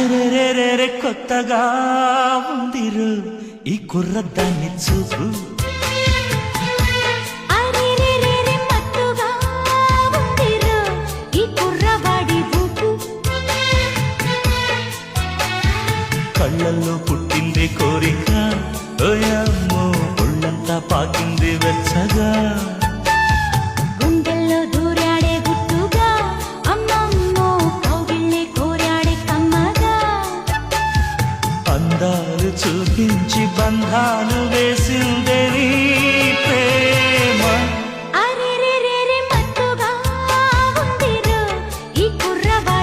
అరెరెరెరె కొత్తగా ఉందిరు ఈ కుర్రదాన్ని చూపు. అరెరెరెరె మత్తుగా ఉందిరు ఈ కుర్రవాడి ఊపు. కళ్ళల్లో పుట్టింది కోరిక, ఓయమ్మో ఒళ్ళంతా పాకింది వెచ్చగా. గుండెల్లో దూరాడే గుట్టుగా, అమ్మమ్మో కౌగిళ్ళే కోరాడే కమ్మగా. అందాలు చూపించి బంధాలు వేసిందే నీ ప్రేమ. అరెరెరెరె మత్తుగా ఉందిరు ఈ కుర్రవాడి